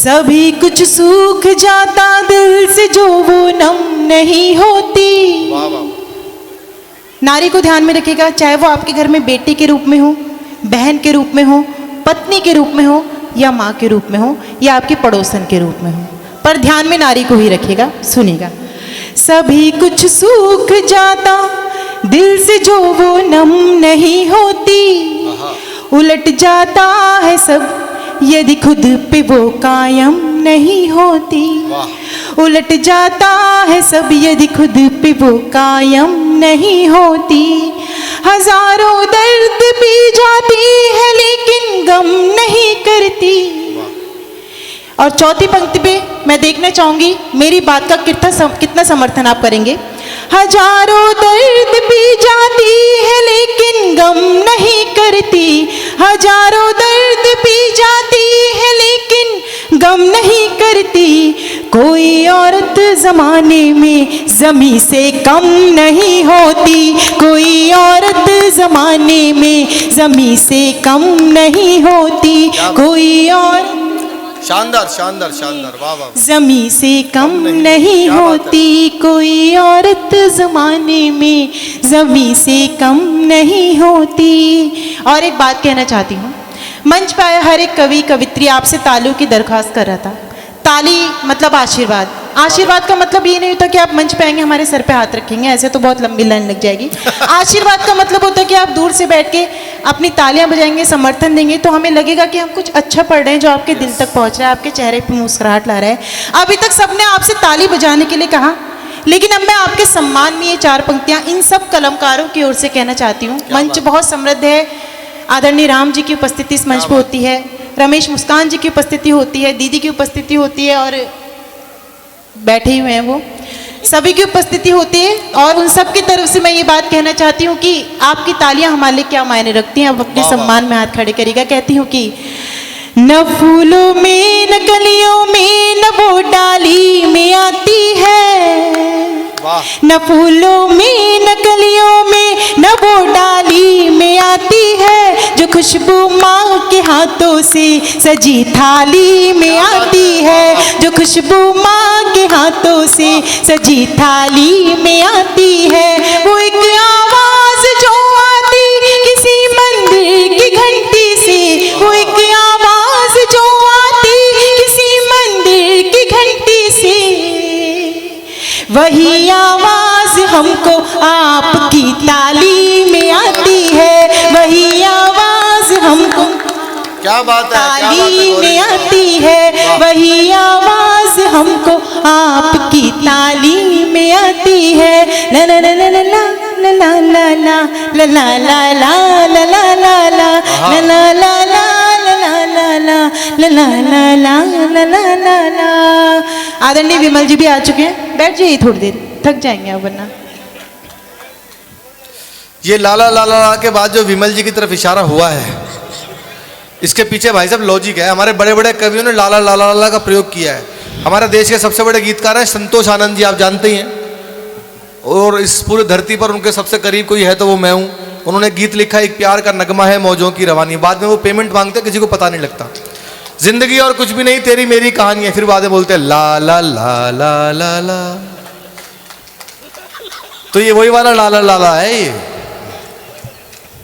सभी कुछ सूख जाता दिल से जो वो नम नहीं होती। वाह वाह। नारी को ध्यान में रखिएगा, चाहे वो आपके घर में बेटी के रूप में हो, बहन के रूप में हो, पत्नी के रूप में हो, या माँ के रूप में हो, या आपके पड़ोसन के रूप में हो, पर ध्यान में नारी को ही रखिएगा। सुनिएगा, सभी कुछ सूख जाता दिल से जो वो नम नहीं होती, उलट जाता है सब यदि खुद पे वो कायम नहीं होती। उलट जाता है सब यदि खुद पे वो कायम नहीं होती। हजारों दर्द पी जाती है लेकिन गम नहीं करती। और चौथी पंक्ति पे मैं देखना चाहूंगी मेरी बात का कितना समर्थन आप करेंगे। हजारों दर्द पी जाती है लेकिन गम नहीं करती। हजारों दर्द पी जाती है लेकिन गम नहीं करती। कोई औरत जमाने में जमी से कम नहीं होती। कोई औरत जमाने में जमी से कम नहीं होती। कोई और शानदार शानदार शानदार, वाह वाह। जमी से कम नहीं होती। कोई औरत जमाने में जमी से कम नहीं होती। और एक बात कहना चाहती हूँ, मंच पे आया हर एक कवि कवित्री आपसे तालियों की दरख्वास्त कर रहा था। ताली मतलब आशीर्वाद। आशीर्वाद का मतलब ये नहीं होता कि आप मंच पे आएंगे हमारे सर पे हाथ रखेंगे, ऐसे तो बहुत लंबी लाइन लग जाएगी। आशीर्वाद का मतलब होता है कि आप दूर से बैठ के अपनी तालियां बजाएंगे, समर्थन देंगे, तो हमें लगेगा कि हम कुछ अच्छा पढ़ रहे हैं जो आपके दिल तक पहुंच रहा है, आपके चेहरे पे मुस्कुराहट ला रहा है। अभी तक सबने आपसे ताली बजाने के लिए कहा, लेकिन अब मैं आपके सम्मान में ये 4 पंक्तियां इन सब कलमकारों की ओर से कहना चाहती हूँ। मंच बहुत समृद्ध है। आदरणीय राम जी की उपस्थिति इस मंच पर होती है, रमेश मुस्कान जी की उपस्थिति होती है, दीदी की उपस्थिति होती है, और बैठे हुए हैं वो सभी की उपस्थिति होती है। और उन सब की तरफ से मैं ये बात कहना चाहती हूँ कि आपकी तालियां हमारे लिए क्या मायने रखती हैं। अब अपने सम्मान में हाथ खड़े करिएगा। कहती हूँ कि न फूलों में न कलियों में न वो डाली में आती है। न फूलों में न कलियों में न वो डाली में आती है। जो खुशबू माँ के हाथों से सजी थाली में आती है। जो खुशबू माँ के हाथों से सजी थाली में आती है। वो एक आवाज जो आती किसी मंदिर की घंटी से। वो एक आवाज जो आती किसी मंदिर की घंटी से। वही आवाज हमको आपकी ताली में आती है। वही आवाज हमको क्या बात है, ताली में आती है। वही आवाज हमको आपकी ताली में आती है। ला ला ला ला ला ला ला ला ला ला ला ला ला ला ला ला ला ला ला। आदरणीय विमल जी भी आ चुके हैं, बैठ जाइए थोड़ी देर, थक जाएंगे आप वरना। ये लाला लाला ला के बाद जो विमल जी की तरफ इशारा हुआ है, इसके पीछे भाई साहब लॉजिक है। हमारे बड़े बड़े कवियों ने लाला लाला लाला का प्रयोग किया है। हमारे देश के सबसे बड़े गीतकार हैं संतोष आनंद जी, आप जानते ही हैं। और इस पूरी धरती पर उनके सबसे करीब कोई है तो वो मैं हूँ। उन्होंने गीत लिखा, एक प्यार का नगमा है मौजों की रवानी। बाद में वो पेमेंट मांगते, किसी को पता नहीं लगता। जिंदगी और कुछ भी नहीं, तेरी मेरी कहानी है। फिर बाद में बोलते हैं ला ला ला ला ला ला। तो ये वही वाला ला ला ला ला है ये।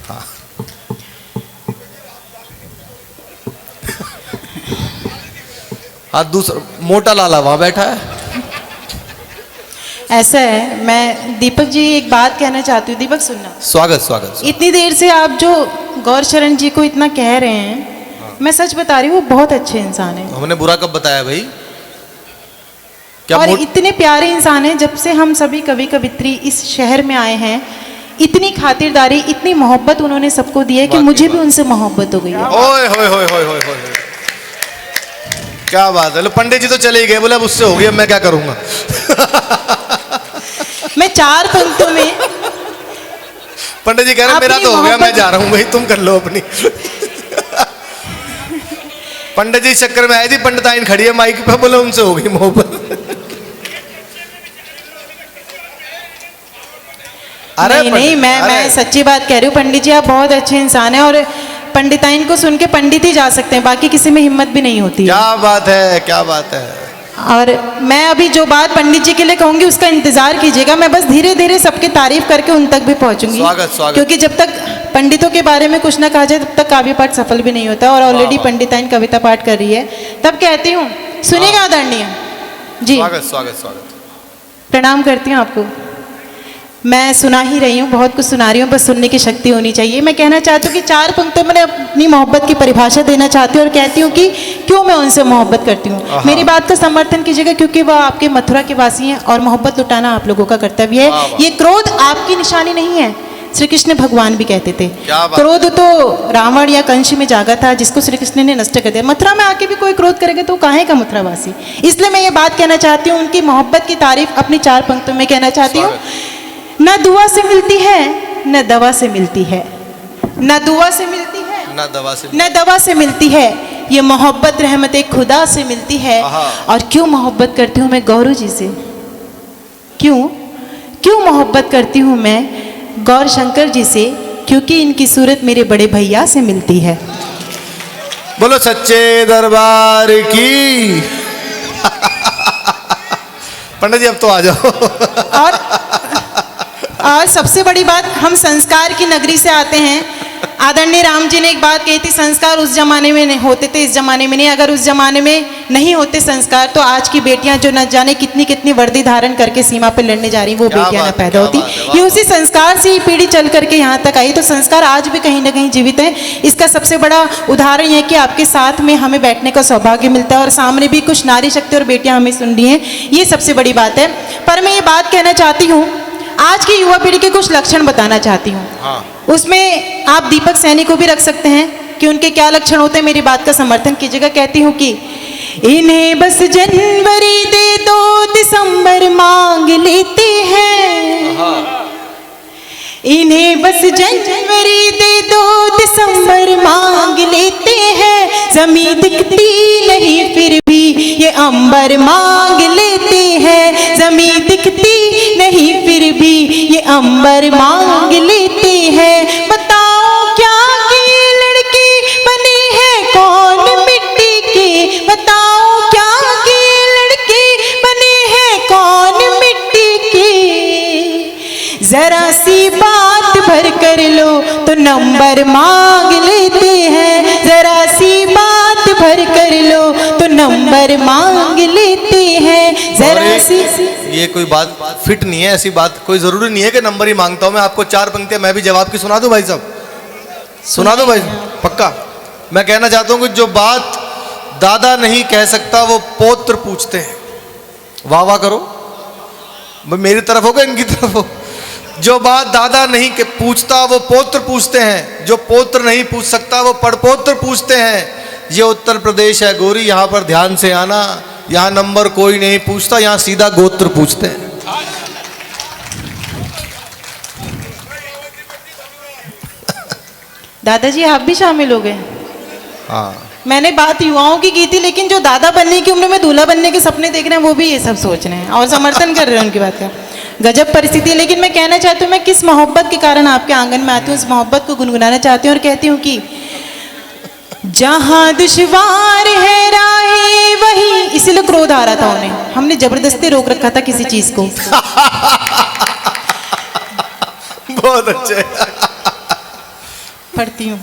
हाँ। हाँ, दूसरा मोटा लाला वहां बैठा है। ऐसा है, मैं दीपक जी एक बात कहना चाहती हूँ। दीपक सुनना। स्वागत स्वागत। इतनी इतनी देर से आप जो गौरशरण जी को इतना कह रहे हैं, मैं सच बता रही हूँ, वो बहुत अच्छे इंसान हैं। हमने बुरा कब बताया भाई? क्या और इतने प्यारे इंसान हैं। जब से हम सभी कवि कवित्री इस शहर में आए हैं, इतनी खातिरदारी, इतनी मोहब्बत उन्होंने सबको दी है कि मुझे भी उनसे मोहब्बत हो गई है। ओए होए होए होए होए होए, क्या बात है। लो, पंडित जी तो चले ही गए, बोले अब उससे हो गया, मैं क्या करूंगा। मैं 4 पंक्तियों में पंडित जी कह रहे मेरा तो हो गया, मैं जा रहा हूँ भाई, तुम कर लो अपनी। पंडित जी चक्कर में आई थी, पंडिताइन खड़ी है माइक पे, बोले उनसे हो गई मोहब्बत। अरे नहीं, मैं सच्ची बात कह रही हूँ। पंडित जी आप बहुत अच्छे इंसान हैं। और पंडिताइन को सुन के पंडित ही जा सकते हैं, बाकी किसी में हिम्मत भी नहीं होती है। क्या बात है, क्या बात है। और मैं अभी जो बात पंडित जी के लिए कहूंगी उसका इंतजार कीजिएगा, मैं बस धीरे धीरे सबकी तारीफ करके उन तक भी पहुंचूंगी। स्वागत, स्वागत। क्योंकि जब तक पंडितों के बारे में कुछ ना कहा जाए तब तक काव्य पाठ सफल भी नहीं होता। और ऑलरेडी पंडिताइन कविता पाठ कर रही है, तब कहती हूँ सुनिएगा आदरणीय जी। स्वागत, स्वागत, स्वागत। प्रणाम करती हूँ आपको। मैं सुना ही रही हूँ, बहुत कुछ सुना रही हूँ, बस सुनने की शक्ति होनी चाहिए। मैं कहना चाहती हूँ कि 4 पंक्तियों में अपनी मोहब्बत की परिभाषा देना चाहती हूँ और कहती हूँ कि क्यों मैं उनसे मोहब्बत करती हूँ। मेरी बात का समर्थन कीजिएगा, क्योंकि वह आपके मथुरा के वासी हैं और मोहब्बत लुटाना आप लोगों का कर्तव्य है। ये क्रोध आपकी निशानी नहीं है, श्री कृष्ण भगवान भी कहते थे। क्रोध तो रावण या कंस में जागा था, जिसको श्री कृष्ण ने नष्ट कर दिया। मथुरा में आके भी कोई क्रोध करेगा तो काहे का मथुरावासी। इसलिए मैं ये बात कहना चाहती हूँ, उनकी मोहब्बत की तारीफ अपनी 4 पंक्तियों में कहना चाहती हूँ। न दुआ से मिलती है न दवा से मिलती है, न दुआ से मिलती है न दवा से मिलती है, ये मोहब्बत रहमत खुदा से मिलती है। और क्यों मोहब्बत करती हूँ मैं गौरव जी से, क्यों मोहब्बत करती हूँ मैं गौर शंकर जी से, क्योंकि इनकी सूरत मेरे बड़े भैया से मिलती है। बोलो सच्चे दरबार की। पंडित जी अब तो आ जाओ। और सबसे बड़ी बात, हम संस्कार की नगरी से आते हैं। आदरणीय राम जी ने एक बात कही थी, संस्कार उस जमाने में नहीं होते थे, इस जमाने में नहीं। अगर उस जमाने में नहीं होते संस्कार तो आज की बेटियां जो न जाने कितनी कितनी वर्दी धारण करके सीमा पर लड़ने जा रही, वो बेटियां ना पैदा होती। ये उसी संस्कार से ही पीढ़ी चल करके यहाँ तक आई। तो संस्कार आज भी कहीं ना कहीं जीवित है। इसका सबसे बड़ा उदाहरण यह कि आपके साथ में हमें बैठने का सौभाग्य मिलता है और सामने भी कुछ नारी शक्ति और बेटियां हमें सुन रही हैं, ये सबसे बड़ी बात है। पर मैं ये बात कहना चाहती हूँ, आज की युवा पीढ़ी के कुछ लक्षण बताना चाहती हूँ। उसमें आप दीपक सैनी को भी रख सकते हैं कि उनके क्या लक्षण होते हैं, मेरी बात का समर्थन कीजिएगा। कहती हूँ कि इन्हें बस जनवरी दे दो दिसंबर मांग लेते हैं, इन्हें बस जनवरी दे दो दिसंबर मांग लेते हैं, जमीन दिखती नहीं फिर भी ये अंबर मांग लेते हैं, जमीन दिखती नहीं फिर भी ये अंबर मांग लेते हैं। बताओ क्या की लड़की बनी है कौन मिट्टी की, बताओ क्या की लड़की बनी है कौन मिट्टी की, जरा सी बात भर कर लो तो नंबर मांग लेते हैं, जरा सी बात भर कर लो तो नंबर मांग लेते हैं, जरा सी। ये कोई बात फिट नहीं है, ऐसी बात कोई जरूरी नहीं है कि नंबर ही मांगता हूं मैं। आपको 4 पंक्तियां मैं भी जवाब की सुना दूं भाई साहब, सुना दो भाई पक्का। मैं कहना चाहता हूं कि जो बात दादा नहीं कह सकता वो पौत्र पूछते हैं। वाह वाह करो, मेरी तरफ हो गया इनकी तरफ हो। जो बात दादा नहीं पूछता वो पौत्र पूछते हैं, जो पौत्र नहीं पूछ सकता वो पड़पौत्र पूछते हैं। ये उत्तर प्रदेश है गोरी, यहाँ पर ध्यान से आना, यहाँ नंबर कोई नहीं पूछता, यहाँ सीधा गोत्र पूछते हैं। दादाजी आप भी शामिल हो गए। हाँ, मैंने बात युवाओं की थी, लेकिन जो दादा बनने की उम्र में दूल्हा बनने के सपने देख रहे हैं वो भी ये सब सोच रहे हैं और समर्थन कर रहे हैं उनकी बात का। गजब परिस्थिति। लेकिन मैं कहना चाहती हूँ, मैं किस मोहब्बत के कारण आपके आंगन में आती हूँ, उस मोहब्बत को गुनगुनाना चाहती हूँ और कहती हूँ कि जहां दुश्वार है राहें वही, इसीलिए क्रोध आ रहा था उन्हें, हमने जबरदस्ती रोक रखा था किसी चीज को। बहुत अच्छे। पढ़ती हूँ।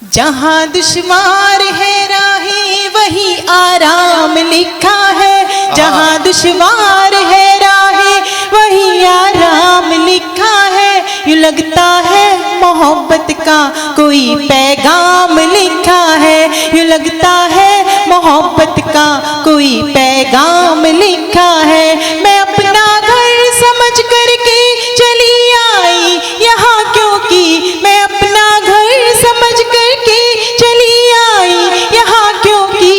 जहां दुश्वार है राहें वही आराम लिखा है, जहां दुश्वार है राहें वही आराम लिखा है। यूं लगता है मोहब्बत का कोई पैगाम लिखा है, यूं लगता है मोहब्बत का कोई पैगाम लिखा है। मैं अपना घर समझ करके चली आई यहाँ, क्योंकि मैं अपना घर समझ करके चली आई यहाँ, क्योंकि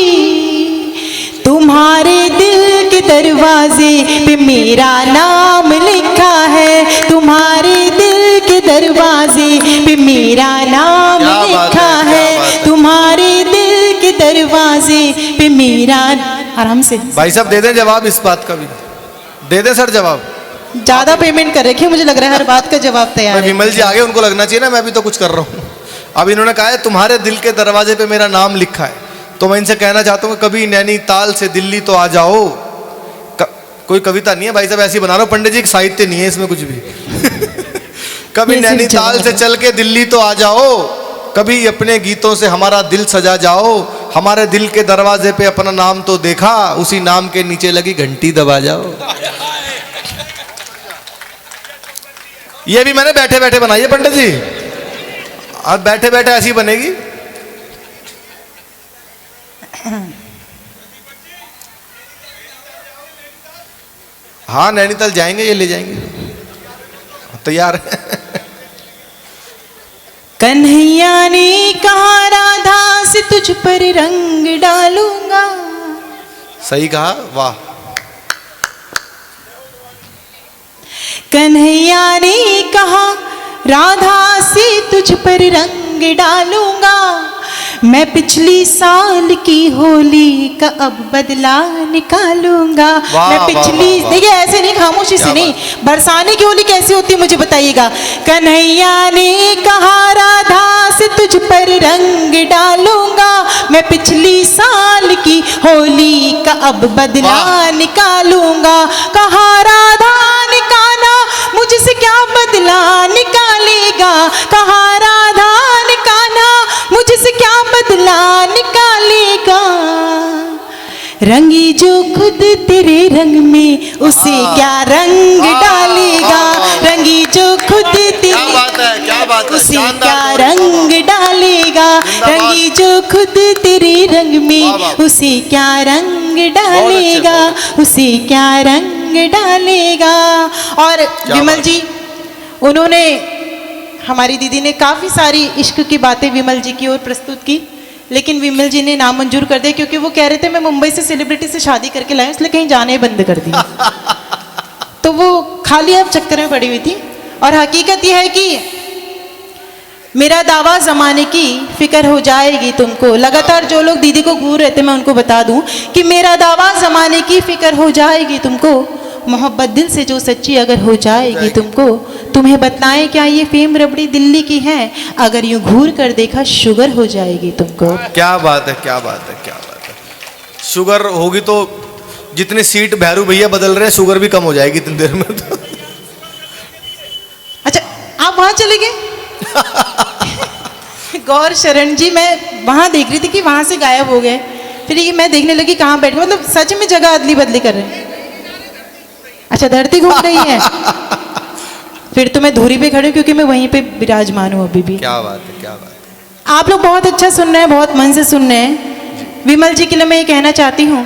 तुम्हारे दिल के दरवाजे पे मेरा नाम लिखा है, तुम्हारे दिल के दरवाजे पे मेरा नाम लिखा है, तुम्हारे दिल के दरवाजे पे मेरा। आराम से भाई साहब दे दें जवाब इस बात का भी, दे दें सर जवाब। ज्यादा पेमेंट कर रखी है, मुझे लग रहा है हर बात का जवाब तैयार मैं है। विमल जी आगे, उनको लगना चाहिए ना मैं भी तो कुछ कर रहा हूँ। अब इन्होंने कहा है तुम्हारे दिल के दरवाजे पे मेरा नाम लिखा है, तो मैं इनसे कहना चाहता हूँ कि कभी नैनीताल से दिल्ली तो आ जाओ। कोई कविता नहीं है भाई साहब, ऐसी बना रहा हूँ, पंडित जी साहित्य नहीं है इसमें कुछ भी। कभी ये सिर्फ नैनीताल जवाब से है। चल के दिल्ली तो आ जाओ, कभी अपने गीतों से हमारा दिल सजा जाओ, हमारे दिल के दरवाजे पे अपना नाम तो देखा, उसी नाम के नीचे लगी घंटी दबा जाओ। ये भी मैंने बैठे बैठे बनाई है पंडित जी, अब बैठे बैठे ऐसी बनेगी। हाँ नैनीताल जाएंगे, ये ले जाएंगे, तैयार है। कन्हैया ने कहा राधा से तुझ पर रंग डालूंगा। सही कहा, वाह। कन्हैया ने कहा राधा से तुझ पर रंग डालूंगा, मैं पिछली साल की होली का अब बदला निकालूंगा। वाह, मैं वाह, पिछली, वाह, वाह। देखिए ऐसे नहीं, खामोशी से क्या नहीं, बरसाने की होली कैसी होती है मुझे बताइएगा। कन्हैया ने कहा राधा से तुझ पर रंग डालूंगा, मैं पिछली साल की होली का अब बदला वाह। निकालूंगा। कहा राधा ने कान्हा मुझसे क्या बदला निकालेगा, कहा राधा ने कान्हा मुझसे क्या बदला निकालेगा। रंगी जो खुद तेरे रंग में उसे क्या रंग डालेगा, रंगी जो खुद क्या बात है, क्या बात है, उसे शानदार, क्या बहुत रंग डालेगा, जिंदाबाद। रंगी जो खुद तेरे रंग वाह, में वाह। उसे क्या रंग डालेगा, बहुत उसे क्या रंग डालेगा। और विमल बात। जी, उन्होंने, हमारी दीदी ने काफ़ी सारी इश्क की बातें विमल जी की ओर प्रस्तुत की, लेकिन विमल जी ने नामंजूर कर दिया क्योंकि वो कह रहे थे मैं मुंबई से सेलिब्रिटी से शादी करके लाया, इसलिए कहीं जाने ही बंद कर दिया। तो वो खाली अब चक्कर में पड़ी हुई थी। और हकीकत यह है कि मेरा दावा ज़माने की फिक्र हो जाएगी तुमको। लगातार जो लोग दीदी को घूर रहे थे मैं उनको बता दूं कि मेरा दावा ज़माने की फिक्र हो जाएगी तुमको, मोहब्बत दिल से जो सच्ची अगर हो जाएगी तुमको, तुम्हें बतलाएं क्या ये फेम रबड़ी दिल्ली की है, अगर यूं घूर कर देखा शुगर हो जाएगी तुमको। क्या बात है, क्या बात है, क्या बात है। शुगर होगी तो जितनी सीट भैरू भैया बदल रहे हैं, शुगर भी कम हो जाएगी इतनी देर में तो। अच्छा आप वहाँ चले गए? गौर शरण जी, मैं वहाँ देख रही थी कि वहाँ से गायब हो गए, फिर ये मैं देखने लगी कहाँ बैठ गए, मतलब सच में जगह अदली बदली कर रहे हैं। अच्छा धरती घूम रही है, फिर तो मैं धुरी पे खड़ी हूँ क्योंकि मैं वहीं पे विराजमान हूँ अभी भी। क्या बात है, क्या बात है। आप लोग बहुत अच्छा सुन रहे हैं, बहुत मन से सुन रहे हैं। विमल जी के लिए मैं ये कहना चाहती हूँ,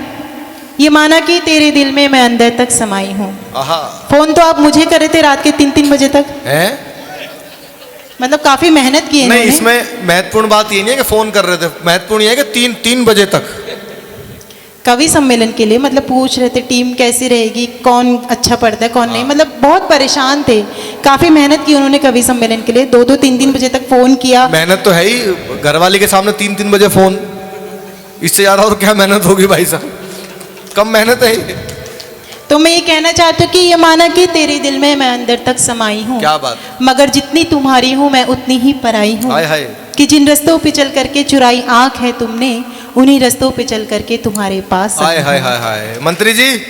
ये माना कि तेरे दिल में मैं अंदर तक समाई हूँ। आहा, फोन तो आप मुझे करे थे रात के 3-3 बजे तक, हैं? मतलब काफी मेहनत की है नहीं, इन्होंने। इसमें महत्वपूर्ण बात ये नहीं है कि फोन कर रहे थे, महत्वपूर्ण ये है कि 3 बजे तक कवि सम्मेलन के लिए, मतलब पूछ रहे थे टीम कैसी रहेगी, कौन अच्छा पढ़ता है कौन नहीं, मतलब बहुत परेशान थे, काफी मेहनत की उन्होंने कवि सम्मेलन के लिए, 2-2 3-3 बजे तक फोन किया। मेहनत तो है ही, घरवाली के सामने 3-3 बजे फोन, इससे ज्यादा और क्या मेहनत होगी भाई साहब, कम मेहनत है ही। तो मैं ये कहना चाहती हूँ कि ये माना कि तेरे दिल में मैं अंदर तक समाई हूँ, क्या बात, मगर जितनी तुम्हारी हूँ मैं उतनी ही पराई हूँ। हाय हाय। कि जिन रस्तों पे चल करके चुराई आंख है तुमने, उन्हीं रस्तों पे चल करके तुम्हारे पास हाय हाय हाय हाय। मंत्री जी,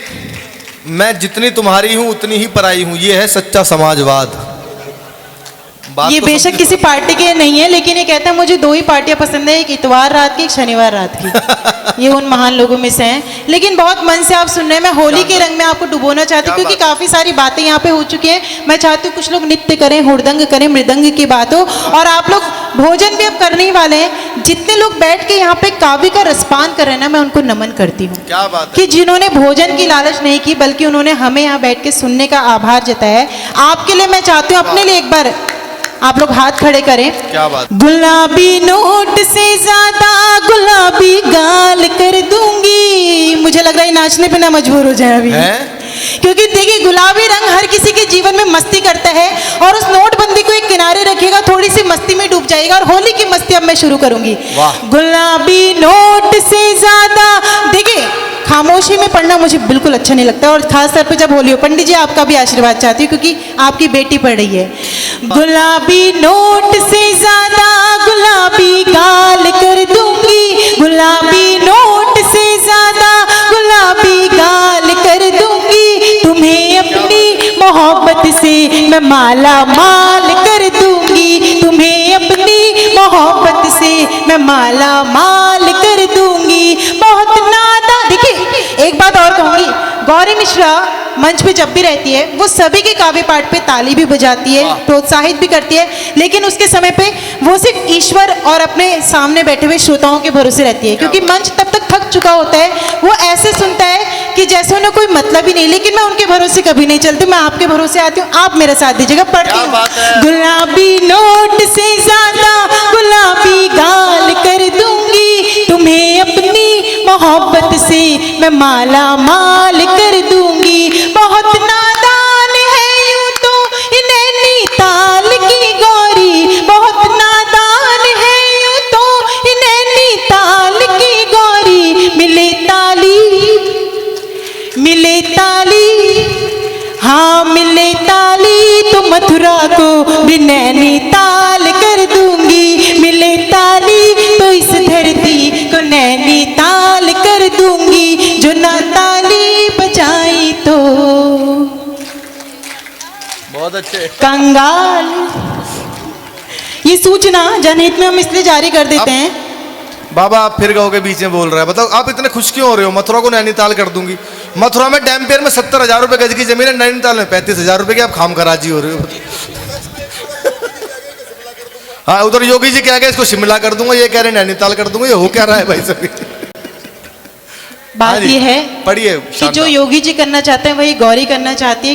मैं जितनी तुम्हारी हूँ उतनी ही पराई हूँ, ये है सच्चा समाजवाद। बात ये तो बेशक समझी किसी पार्टी के नहीं है, लेकिन ये कहता है मुझे 2 ही पार्टियां पसंद है, एक इतवार रात की, एक शनिवार रात की। ये उन महान लोगों में से हैं। लेकिन बहुत मन से आप सुन रहे हैं, मैं होली के रंग में आपको डुबोना चाहती हूँ क्या क्योंकि बात। काफ़ी सारी बातें यहाँ पे हो चुकी हैं। मैं चाहती हूँ कुछ लोग नृत्य करें, हुड़दंग करें, मृदंग की बात हो, और आप लोग भोजन भी अब करने ही वाले हैं। जितने लोग बैठ के यहाँ पे काव्य का रसपान कर रहे हैं ना, मैं उनको नमन करती हूँ क्या बात है। कि जिन्होंने भोजन की लालच नहीं की, बल्कि उन्होंने हमें यहाँ बैठ के सुनने का आभार जताया है। आपके लिए मैं चाहती हूँ, अपने लिए एक बार आप लोग हाथ खड़े करें। क्या बात। गुलाबी नोट से ज्यादा गुलाबी गाल कर दूंगी। मुझे लग रहा है नाचने पे ना मजबूर हो जाए अभी, क्योंकि देखिए गुलाबी रंग हर किसी के जीवन में मस्ती करता है, और उस नोटबंदी को एक किनारे रखिएगा, थोड़ी सी मस्ती में डूब जाएगा, और होली की मस्ती अब मैं शुरू करूंगी। वाह। गुलाबी नोट से ज्यादा, देखिए खामोशी में पढ़ना मुझे बिल्कुल अच्छा नहीं लगता, और खास तौर पे जब होली हो। पंडित जी आपका भी आशीर्वाद चाहती हूँ क्योंकि आपकी बेटी पढ़ रही है। गुलाबी नोट से ज्यादा गुलाबी गाल कर दूंगी, गुलाबी नोट से ज्यादा गुलाबी गाल कर दूंगी, तुम्हें अपनी मोहब्बत से मैं माला माल कर दूंगी, तुम्हें अपनी मोहब्बत से मैं माला माल कर दूंगी। बहुत नादा। देखिए एक बात और कहूंगी, गौरी मिश्रा मंच पे जब भी रहती है वो सभी के काव्य पाठ पे ताली भी बजाती है, प्रोत्साहित भी करती है, लेकिन उसके समय पे वो सिर्फ ईश्वर और अपने सामने बैठे हुए श्रोताओं के भरोसे रहती है, क्योंकि मंच तब तक थक चुका होता है, वो ऐसे सुनता है कि जैसे उन्हें कोई मतलब ही नहीं। लेकिन मैं उनके भरोसे कभी नहीं चलती, मैं आपके भरोसे आती हूँ, आप मेरा साथ दीजिएगा। पढ़ती हूँ। गुलाबी नोट से ज्यादा गुलाबी गाल कर दूंगी, तुम्हें अपनी मोहब्बत से मैं माला माल कर दूंगी। बहुत नादान है यूं तो नैनीताल की गौरी, बहुत नादान है यूं तो नैनीताल की गौरी, मिले ताली, हाँ मिले ताली तो मथुरा को भी नैनीताल कर दूंगी, मिले ताली तो इस धरती को नैनीताल कर दूंगी, जो ना ताली बजाई तो बहुत अच्छे। कंगाल। ये सूचना जनहित में हम इसलिए जारी कर देते हैं। बाबा आप फिर गाँव के बीच में बोल रहे हैं, बताओ आप इतने खुश क्यों हो रहे हो? मथुरा को नैनीताल कर दूंगी। मथुरा में डैम्पियर में 70,000 रुपए गज की जमीन है, नैनीताल में 35,000 रुपए की आप खाम खराजी हो रहे हो। हाँ उधर योगी जी क्या कह इसको शिमला कर दूंगा, ये कह रहे नैनीताल कर दूंगा, ये हो क्या रहा है भाई सभी? बात ये है पढ़िए कि जो योगी जी करना चाहते हैं वही गौरी करना चाहती है।